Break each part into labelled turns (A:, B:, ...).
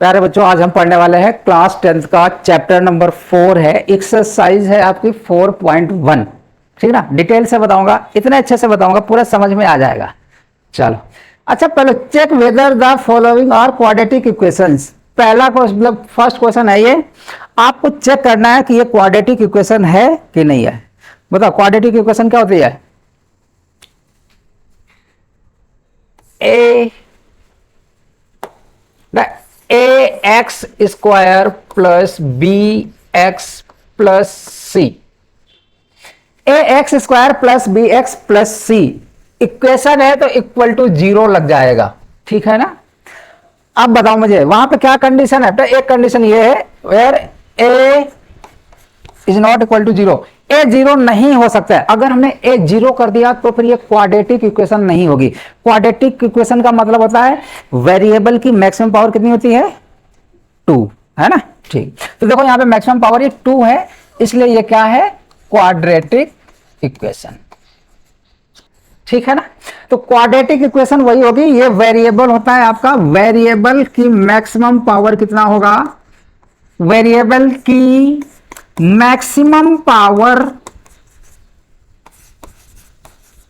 A: प्यारे बच्चों, आज हम पढ़ने वाले हैं क्लास 10th का चैप्टर नंबर 4 है। एक्सरसाइज है आपकी 4.1। ठीक ना, डिटेल से बताऊंगा, इतने अच्छे से बताऊंगा, पूरा समझ में आ जाएगा। चलो अच्छा, पहले check whether the following are quadratic equations. पहला मतलब फर्स्ट क्वेश्चन है ये, आपको चेक करना है कि ये क्वाड्रेटिक इक्वेशन है कि नहीं है। बताओ क्वाड्रेटिक इक्वेशन क्या होती है। A X square plus B X plus C. A X square plus B X plus C equation है तो इक्वल टू 0 लग जाएगा। ठीक है ना। अब बताओ मुझे वहां पे क्या कंडीशन है। तो एक कंडीशन ये है where a is not equal to 0। A 0 नहीं हो सकता है। अगर हमने ए 0 कर दिया तो फिर ये क्वाड्रेटिक इक्वेशन नहीं होगी। क्वाड्रेटिक इक्वेशन का मतलब होता है वेरिएबल की मैक्सिमम पावर कितनी होती है, 2, है ना। ठीक, तो देखो यहाँ पे मैक्सिमम पावर ये 2 है, इसलिए ये क्या है, क्वाड्रेटिक इक्वेशन। ठीक है ना। तो क्वाड्रेटिक इक्वेशन वही होगी, ये वेरिएबल होता है आपका, वेरिएबल की मैक्सिमम पावर कितना होगा, वेरिएबल की मैक्सिमम पावर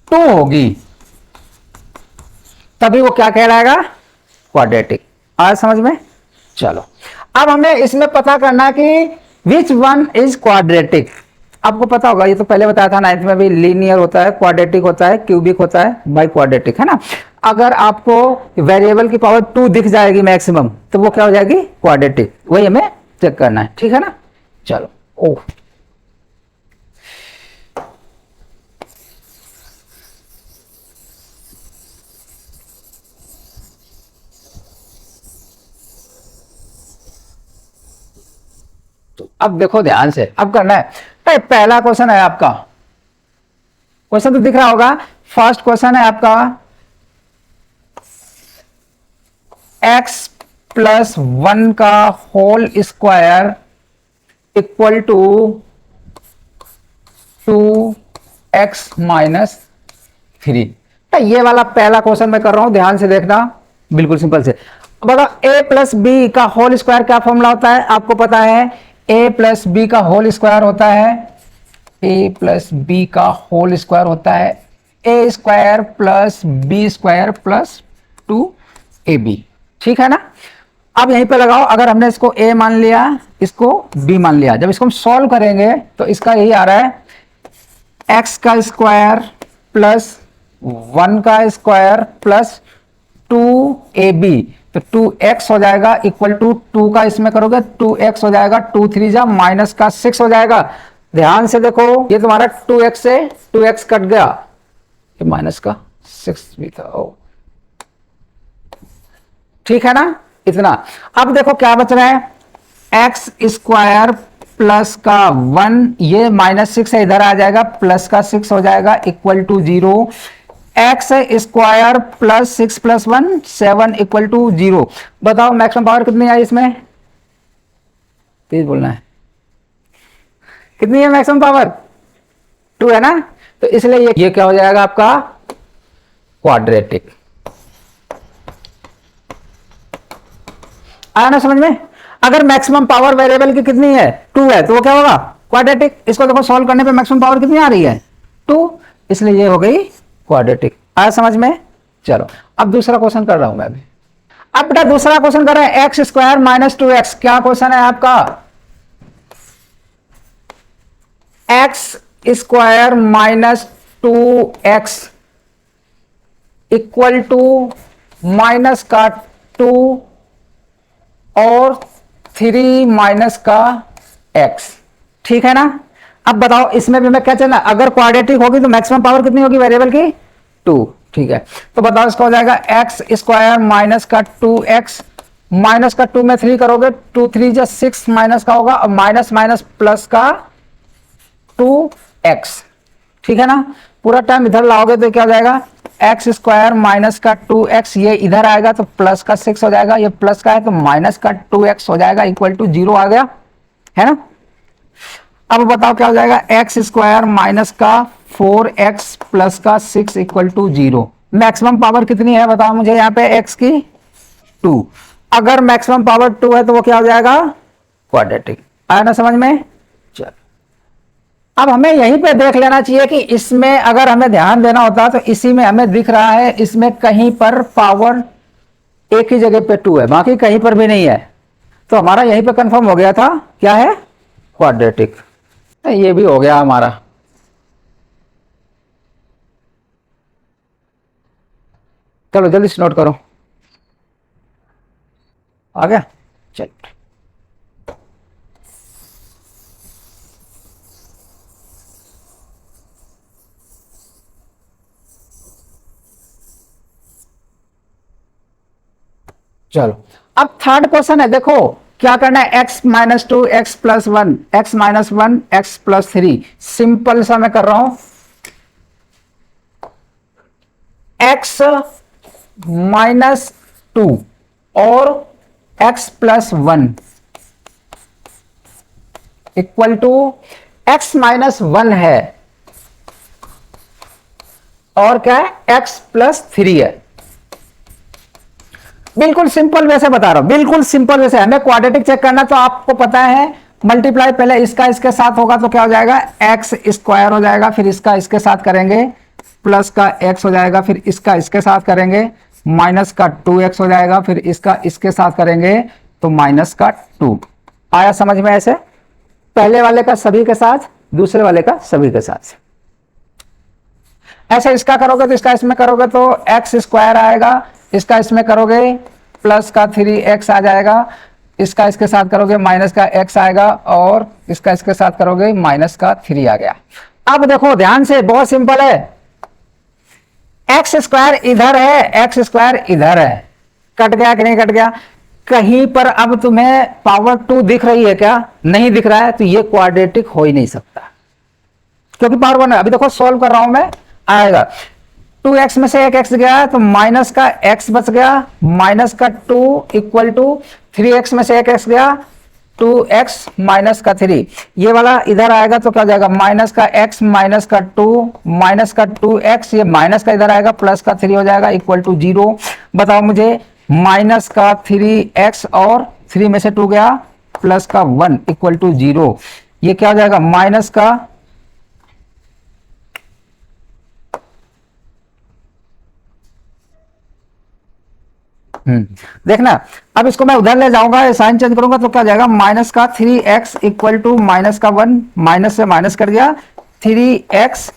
A: 2 होगी, तभी वो क्या कहलाएगा, क्वाड्रेटिक। आज समझ में। चलो अब हमें इसमें पता करना कि विच वन इज क्वाड्रेटिक। आपको पता होगा, ये तो पहले बताया था 9th में भी, लीनियर होता है, क्वाड्रेटिक होता है, क्यूबिक होता है, बाई क्वाड्रेटिक, है ना। अगर आपको वेरिएबल की पावर 2 दिख जाएगी मैक्सिमम, तो वो क्या हो जाएगी, क्वाड्रेटिक। वही हमें चेक करना है। ठीक है ना। चलो ओ तो अब देखो ध्यान से, अब करना है। तो पहला क्वेश्चन है आपका, क्वेश्चन तो दिख रहा होगा। फर्स्ट क्वेश्चन है आपका x प्लस 1 का whole square equal to 2x minus 3। ये वाला पहला क्वेश्चन मैं कर रहा हूं, ध्यान से देखना, बिल्कुल सिंपल से। बड़ा a प्लस बी का होल स्क्वायर क्या फॉर्मूला होता है, आपको पता है। a प्लस बी का होल स्क्वायर होता है, a प्लस बी का होल स्क्वायर होता है a square plus b square plus 2ab। ठीक है ना। अब यहीं पे लगाओ, अगर हमने इसको a मान लिया, इसको b मान लिया, जब इसको हम सॉल्व करेंगे तो इसका यही आ रहा है x का स्क्वायर प्लस 1 का स्क्वायर प्लस 2ab, तो 2x हो जाएगा इक्वल टू 2 का इसमें करोगे 2x हो जाएगा, 2 3 जा माइनस का 6 हो जाएगा। ध्यान से देखो, ये तुम्हारा 2x से 2x कट गया, ये माइनस का 6 भी था। ओ ठीक है ना, इतना। अब देखो क्या बच रहा है, एक्स स्क्वायर प्लस का 1, ये माइनस 6 है, इधर आ जाएगा, प्लस का 6 हो जाएगा equal to 0। X square plus 6 plus 1 7 equal to 0। बताओ मैक्सिमम पावर कितनी आई इसमें, तेज बोलना है, कितनी है मैक्सिमम पावर, 2 है ना। तो इसलिए ये क्या हो जाएगा आपका, क्वाड्रेटिक। आया ना समझ में। अगर मैक्सिमम पावर वेरिएबल की कितनी है, 2 है, तो वो क्या होगा, क्वाड्रेटिक। इसको देखो सॉल्व करने पे मैक्सिमम पावर कितनी आ रही है, 2, इसलिए ये हो गई क्वाड्रेटिक। आया समझ में। चलो अब दूसरा क्वेश्चन कर रहा हूं मैं अभी। अब बेटा दूसरा क्वेश्चन कर रहे हैं, एक्स स्क्वायर माइनस 2x। क्या क्वेश्चन है आपका, x square minus 2x equal to minus का 2 और 3 माइनस का x। ठीक है ना। अब बताओ इसमें भी मैं क्या चलना, अगर क्वाड्रेटिक होगी तो मैक्सिमम पावर कितनी होगी वेरिएबल की, 2। ठीक है, तो बताओ इसका हो जाएगा एक्स स्क्वायर माइनस का 2x, माइनस का 2 में 3 करोगे, 2 3 जा 6 माइनस का होगा, और माइनस माइनस प्लस का 2x। ठीक है ना। पूरा टाइम इधर लाओगे तो क्या हो जाएगा, एक्स स्क्वायर माइनस का 2x, ये इधर आएगा तो प्लस का 6 हो जाएगा, ये प्लस का है तो माइनस का 2x हो जाएगा इक्वल टू 0 आ गया, है ना। अब बताओ क्या हो जाएगा, एक्स स्क्वायर माइनस का 4x प्लस का 6 इक्वल टू 0। मैक्सिमम पावर कितनी है बताओ मुझे यहाँ पे x की, 2। अगर मैक्सिमम पावर 2 है तो वो क्या हो जाएगा, क्वाड्रेटिक। आया ना समझ में। चल अब हमें यहीं पे देख लेना चाहिए कि इसमें अगर हमें ध्यान देना होता तो इसी में हमें दिख रहा है, इसमें कहीं पर पावर एक ही जगह पे 2 है, बाकी कहीं पर भी नहीं है, तो हमारा यहीं पे कंफर्म हो गया था क्या है, क्वाड्रेटिक। ये भी हो गया हमारा। चलो जल्दी से नोट करो, आ गया। चल चलो अब थर्ड क्वेश्चन है, देखो क्या करना है, x minus 2 x plus 1 x minus 1 x plus 3। Simple सा मैं कर रहा हूं, x माइनस 2 और x plus 1 equal to x minus 1 है और क्या है, x प्लस 3 है। बिल्कुल सिंपल वैसे बता रहा हूं, बिल्कुल सिंपल वैसे। हमें क्वाड्रेटिक चेक करना तो आपको पता है, मल्टीप्लाई पहले इसका इसके साथ होगा तो क्या हो जाएगा, एक्स स्क्वायर हो जाएगा, फिर इसका इसके साथ करेंगे प्लस का एक्स हो जाएगा, फिर इसका इसके साथ करेंगे माइनस का 2x हो जाएगा, फिर इसका इसके साथ करेंगे तो माइनस का 2। आया समझ में। ऐसे पहले वाले का सभी के साथ, दूसरे वाले का सभी के साथ। ऐसे इसका करोगे तो इसका इसमें करोगे तो एक्स स्क्वायर आएगा, इसका इसमें करोगे प्लस का 3x आ जाएगा, इसका इसके साथ करोगे माइनस का x आएगा, और इसका इसके साथ करोगे माइनस का 3 आ गया। अब देखो ध्यान से, बहुत सिंपल है, एक्स स्क्वायर इधर है, एक्स स्क्वायर इधर है, कट गया कि नहीं कट गया। कहीं पर अब तुम्हें पावर 2 दिख रही है क्या, नहीं दिख रहा है, तो ये क्वाड्रेटिक हो ही नहीं सकता, क्योंकि पावर 1 है। अभी देखो सॉल्व कर रहा हूं मैं, आएगा 2x में से एक x गया तो माइनस का x बच गया, माइनस का 2 इक्वल टू 3x में से एक x गया 2x माइनस का 3, ये वाला इधर आएगा तो क्या हो जाएगा, माइनस का x माइनस का 2 माइनस का 2x, ये माइनस का इधर आएगा प्लस का 3 हो जाएगा इक्वल टू 0। बताओ मुझे, माइनस का 3x और 3 में से 2 गया प्लस का 1 इक्वल टू 0, ये क्या हो जाएगा, माइनस का देखना। अब इसको मैं उधर ले जाऊंगा, साइन चेंज करूंगा तो क्या जाएगा, माइनस का 3x इक्वल टू माइनस का 1, माइनस से माइनस कर दिया, 3x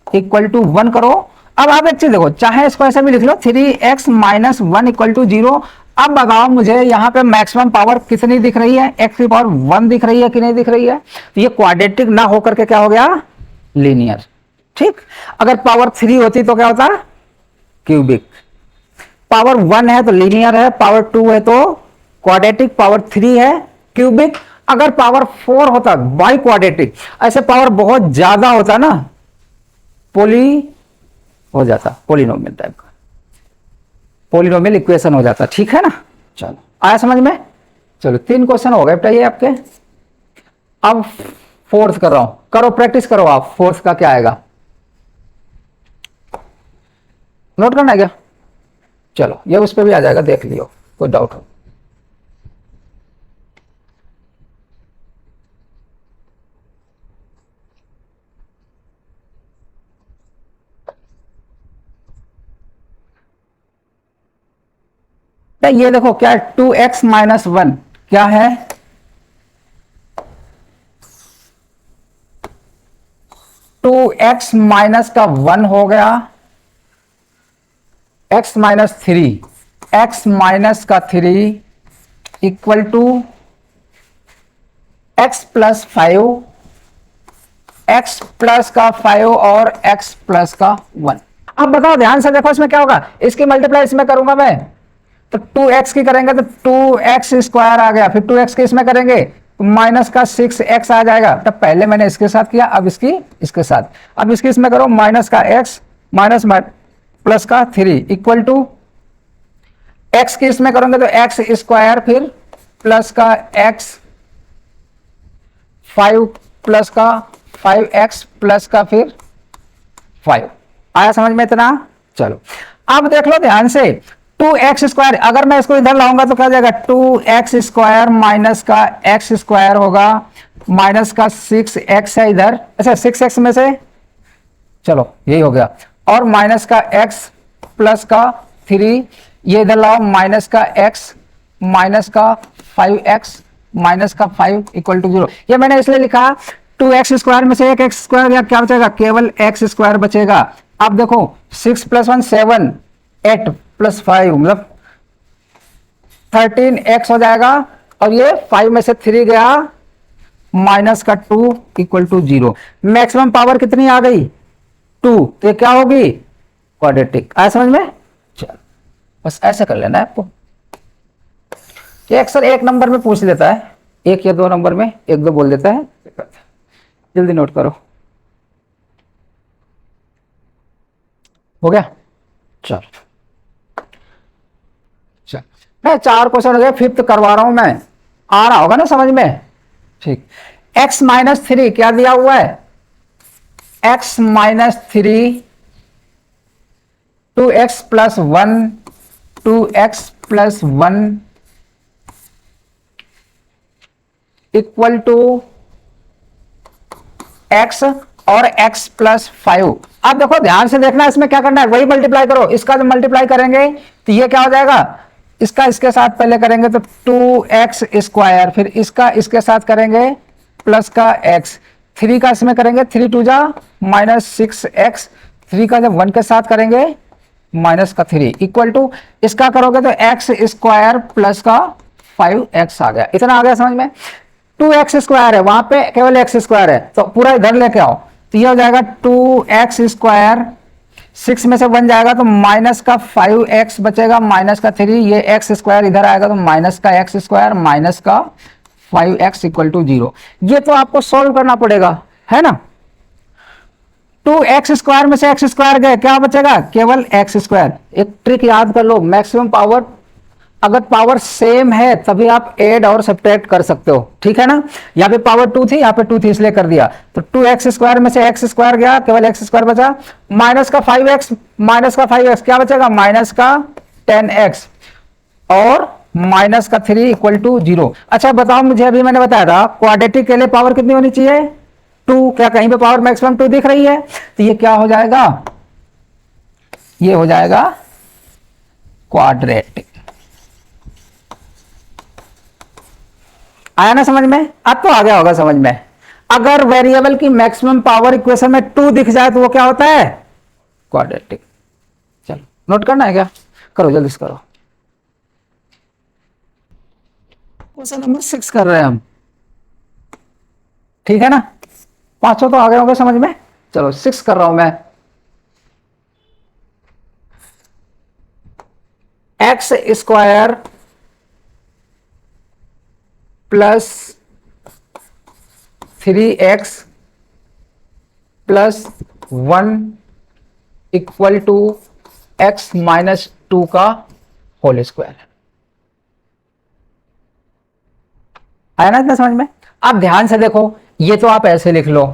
A: इक्वल टू 1 करो। अब आप एक चीज देखो, चाहे इसको ऐसे भी लिख लो 3x माइनस 1 इक्वल टू 0। अब बताओ मुझे यहाँ पे मैक्सिमम पावर कितनी दिख रही है, x की पावर 1 दिख रही है कि नहीं दिख रही है। तो ये क्वाड्रेटिक ना होकर के क्या हो गया, लीनियर। ठीक, अगर पावर 3 होती तो क्या होता, क्यूबिक। पावर 1 है तो लीनियर है, पावर 2 है तो क्वाड्रेटिक, पावर 3 है क्यूबिक। अगर पावर 4 होता बाई क्वाड्रेटिक, ऐसे पावर बहुत ज्यादा होता ना, पोली हो जाता, पोलिनोमियल टाइप का, पोलिनोमियल इक्वेशन हो जाता। ठीक है ना। चलो आया समझ में। चलो 3 क्वेश्चन हो गए बेटा ये आपके। अब फोर्थ कर रहा हूं, करो प्रैक्टिस करो आप, फोर्थ का क्या आएगा नोट करना है क्या। चलो ये उस पर भी आ जाएगा, देख लियो, कोई डाउट हो। ये देखो क्या है, 2x माइनस 1 क्या है, 2x माइनस का 1 हो गया, x माइनस 3, x माइनस का 3 equal to x plus 5, x plus का 5 और x प्लस का 1। अब बताओ ध्यान से देखो, इसमें क्या होगा, इसकी मल्टीप्लाई इसमें करूंगा मैं तो 2x की करेंगे तो 2x स्क्वायर आ गया, फिर 2x के इसमें करेंगे माइनस का 6x आ जाएगा। तब पहले मैंने इसके साथ किया, अब इसकी इसके साथ, अब इसकी इसमें करो माइनस का x माइनस प्लस का 3 इक्वल टू x की इसमें करोगे तो x स्क्वायर, फिर प्लस का x 5 प्लस का 5x प्लस का फिर 5। आया समझ में इतना। चलो अब देख लो ध्यान से, 2x², अगर मैं इसको इधर लाऊंगा तो क्या हो जाएगा, 2x² माइनस का x² होगा, माइनस का 6x है इधर, अच्छा 6x में से, चलो यही हो गया, और माइनस का x प्लस का 3, ये इधर लाओ, माइनस का x माइनस का 5x माइनस का 5 इक्वल टू 0। ये मैंने इसलिए लिखा 2x² में से एक x² या क्या बचेगा, केवल x² बचेगा। अब देखो 6 + 1 7, 8 + 5 मतलब 13x हो जाएगा, और ये 5 में से 3 गया, माइनस का 2 इक्वल टू 0। मैक्सिमम पावर कितनी आ गई, 2, तो ये क्या होगी, क्वाड्रेटिक। आया समझ में, चल बस ऐसे कर लेना है आपको। ये अक्सर एक नंबर में पूछ लेता है, एक या दो नंबर में एक दो बोल देता है, जल्दी नोट करो। हो गया, चल चल, मैं 4 क्वेश्चन हो गए, 5th करवा रहा हूं मैं, आ रहा होगा ना समझ में, ठीक। x-3 क्या दिया हुआ है, x-3 2x + 1 2x + 1 equal to x और x + 5। अब देखो ध्यान से देखना, इसमें क्या करना है, वही मल्टीप्लाई करो, इसका जब मल्टीप्लाई करेंगे तो ये क्या हो जाएगा, इसका इसके साथ पहले करेंगे तो 2x², फिर इसका इसके साथ करेंगे प्लस का x, 3 का इसमें करेंगे, 3 2 जा -6x, 3 का जब 1 के साथ करेंगे माइनस का 3 इक्वल टू, इसका करोगे तो x² प्लस का 5x आ गया। इतना आ गया समझ में। 2x² है, वहां पे केवल x² है, तो पूरा इधर लेके आओ, तो ये हो जाएगा 2x², 6 में से 1 जाएगा तो माइनस का 5x बचेगा, माइनस का 3, ये x² इधर आएगा तो माइनस का x² माइनस का 5x इक्वल टू 0। ये तो आपको सॉल्व करना पड़ेगा, है ना। 2x² में से x² गए, क्या बचेगा, केवल x²। एक ट्रिक याद कर लो, मैक्सिमम पावर अगर पावर सेम है तभी आप ऐड और सब्ट्रैक्ट कर सकते हो, ठीक है ना। यहाँ पे पावर 2 थी, यहाँ पे 2 थी इसलिए कर दिया, तो 2x² में से x² गया, केवल x² बचा, माइनस का 5x क्या बचेगा, माइनस का 10x और माइनस का 3 इक्वल टू 0। अच्छा बताओ मुझे, अभी मैंने बताया था क्वाड्रेटिक के लिए पावर कितनी होनी चाहिए, 2, क्या कहीं पे पावर मैक्सिमम 2 दिख रही है, तो ये क्या हो जाएगा, ये हो जाएगा क्वाड्रेटिक। आया ना समझ में, अब तो आ गया होगा समझ में। अगर वेरिएबल की मैक्सिमम पावर इक्वेशन में 2 दिख जाए तो वो क्या होता है, क्वाड्रेटिक। चलो नोट करना है क्या, करो जल्दी से करो। क्वेश्चन नंबर 6 कर रहे हैं हम, ठीक है ना, पांचों तो आ गए होंगे समझ में। चलो 6 कर रहा हूं मैं। x² plus 3x plus 1 equal to x -2 का होल स्क्वायर। आया ना इतना समझ में। अब ध्यान से देखो, ये तो आप ऐसे लिख लो,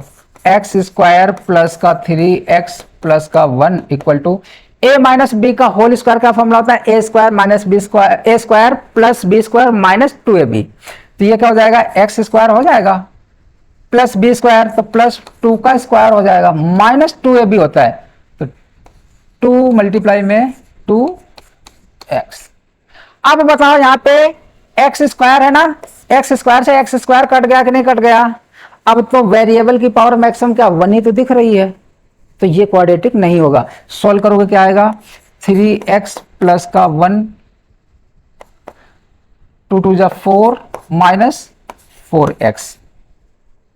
A: x² प्लस का 3x प्लस का 1 equal to a minus b का होल स्क्वायर का फॉर्मूला होता है a² minus b square, a² plus b² minus 2ab। तो ये क्या हो जाएगा, x² हो जाएगा प्लस b² तो प्लस 2 का स्क्वायर हो जाएगा, माइनस 2ab होता है, तो 2 मल्टीप्लाई में 2x। अब बताओ यहाँ पे x² है ना, x² से x² कट गया कि नहीं कट गया। अब तो वेरिएबल की पावर मैक्सिमम क्या 1 ही तो दिख रही है, तो ये क्वाड्रेटिक नहीं होगा। सॉल्व करोगे क्या आएगा, 3x प्लस का 1 2 2 जा 4 माइनस 4x,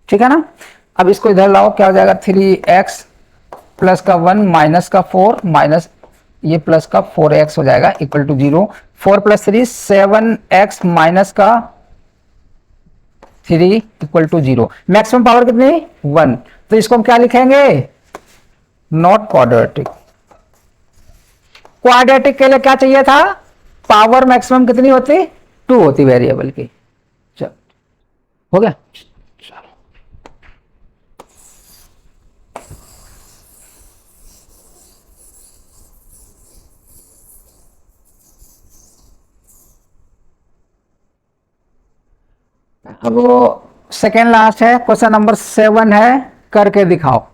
A: ठीक है ना। अब इसको इधर लाओ, क्या हो जाएगा, 3x प्लस का 1 माइनस का 4 माइनस ये प्लस का 4x हो जाएगा इक्वल टू 0। 4 + 3 7x माइनस का 3 इक्वल टू 0। मैक्सिमम पावर कितनी 1, तो इसको हम क्या लिखेंगे, नॉट क्वाड्रेटिक। क्वाड्रेटिक के लिए क्या चाहिए था, पावर मैक्सिमम कितनी होती, 2 होती वेरिएबल की। चल हो गया। अब वो सेकेंड लास्ट है, क्वेश्चन नंबर 7 है, करके दिखाओ।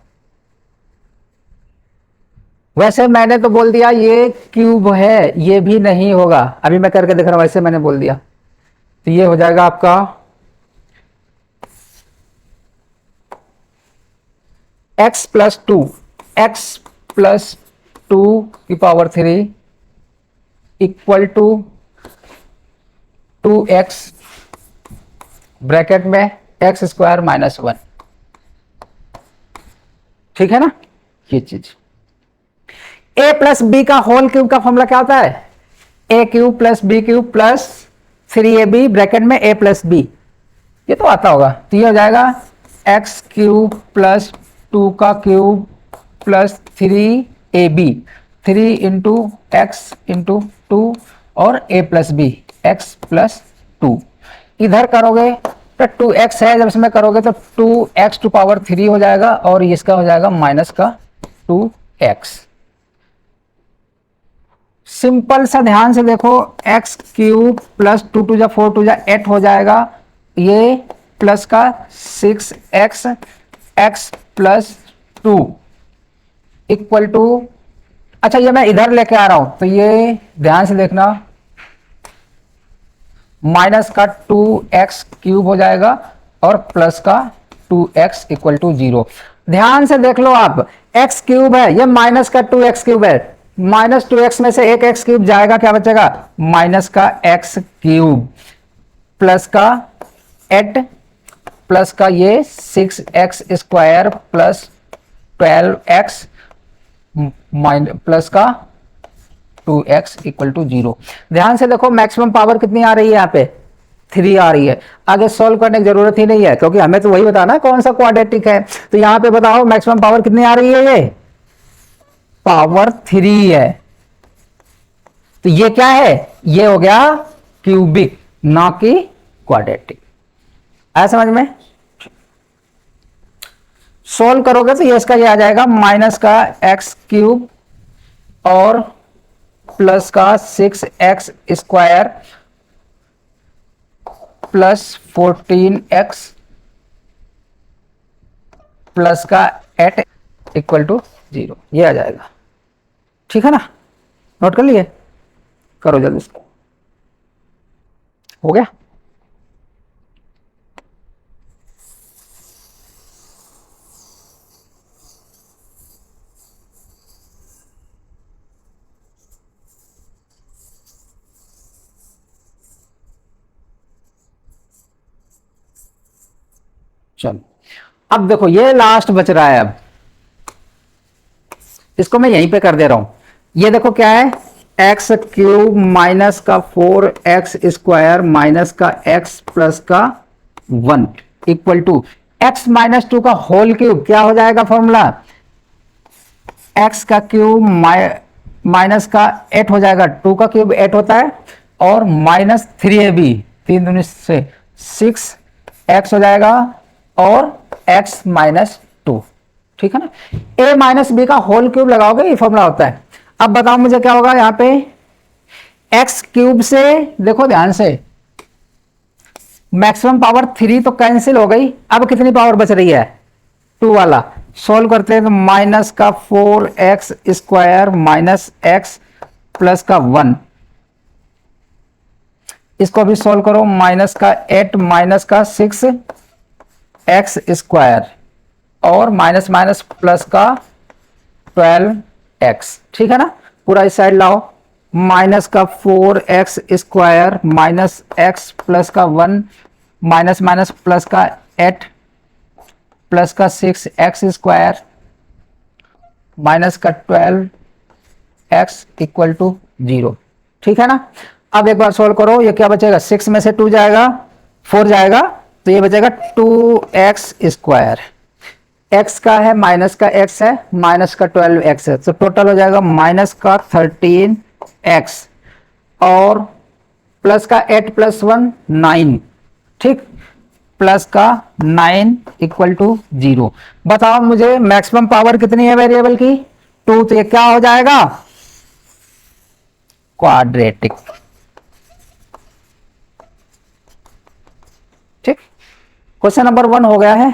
A: वैसे मैंने तो बोल दिया ये क्यूब है, ये भी नहीं होगा, अभी मैं करके दिख रहा हूं, वैसे मैंने बोल दिया। तो ये हो जाएगा आपका x+2, x+2 की power 3 equal to 2x bracket में x² - 1। ठीक है ना, ये चीज। a+b का होल क्यूब का फॉर्मूला क्या होता है? a³ + b³ + 3ab ब्रैकेट में a+b। ये तो आता होगा। तो ये हो जाएगा x³ + 2 का cube plus 3ab, 3 into x into 2 और a+b x+2। इधर करोगे तो 2x है, जब इसमें करोगे तो 2x⁻³ हो जाएगा और इसका हो जाएगा -2x। सिंपल सा ध्यान से देखो, x³ + 2 × 4 × 8 हो जाएगा, ये प्लस का 6x x+2 इक्वल टू, अच्छा ये मैं इधर लेके आ रहा हूं तो ये ध्यान से देखना, माइनस का 2x³ हो जाएगा और प्लस का 2x = 0। ध्यान से देख लो आप, x³ है, ये माइनस का 2x³ है, -2x में से एक x³ जाएगा, क्या बचेगा? माइनस का x³ प्लस का 8 प्लस का ये 6x² प्लस 12x प्लस का 2x = 0। ध्यान से देखो, मैक्सिमम पावर कितनी आ रही है? यहाँ पे 3 आ रही है। आगे सॉल्व करने की जरूरत ही नहीं है, क्योंकि हमें तो वही बताना है कौन सा क्वाड्रेटिक है। तो यहाँ पे बताओ मैक्सिमम पावर कितनी आ रही है? ये पावर 3 है। तो ये क्या है? ये हो गया क्यूबिक, ना कि क्वाड्रेटिक। आया समझ में? सोल्व करोगे तो ये इसका ये आ जाएगा, माइनस का x³ और प्लस का 6x² प्लस 14x प्लस का 8 = 0। ये आ जाएगा। ठीक है ना, नोट कर लिए? करो जल्दी इसको। हो गया? चलो अब देखो, ये लास्ट बच रहा है। अब इसको मैं यहीं पे कर दे रहा हूं। ये देखो क्या है, x³ माइनस का 4x² माइनस का x प्लस का 1 इक्वल टू x-2 का होल क्यूब। क्या हो जाएगा फॉर्मूला? x का क्यूब माइनस का 8 हो जाएगा, 2 का क्यूब 8 होता है, और -3ab 3 दूनी से 6x हो जाएगा और x-2। ठीक है ना, a-b का होल क्यूब लगाओगे, ये फॉर्मूला होता है। अब बताओ मुझे क्या होगा यहां पे? x³ से देखो ध्यान से, मैक्सिमम पावर 3 तो कैंसिल हो गई, अब कितनी पावर बच रही है? 2 वाला। सोल्व करते हैं तो माइनस का 4x² माइनस x प्लस का 1, इसको भी सोल्व करो, माइनस का 8 माइनस का 6x² और माइनस माइनस प्लस का 12x। ठीक है ना, पूरा इस साइड लाओ, माइनस का 4x² माइनस x प्लस का 1 माइनस माइनस प्लस का 8 प्लस का 6x² माइनस का 12x = 0। ठीक है ना, अब एक बार सोल्व करो, ये क्या बचेगा? 6 में से 2 जाएगा, 4 जाएगा, तो ये बचेगा 2x²। x का है, माइनस का x है, माइनस का 12x है, तो टोटल हो जाएगा माइनस का 13x और प्लस का 8 + 1 9। ठीक, प्लस का 9 = 0। बताओ मुझे मैक्सिमम पावर कितनी है वेरिएबल की? 2। तो ये क्या हो जाएगा? क्वाड्रेटिक। ठीक। क्वेश्चन नंबर 1 हो गया है।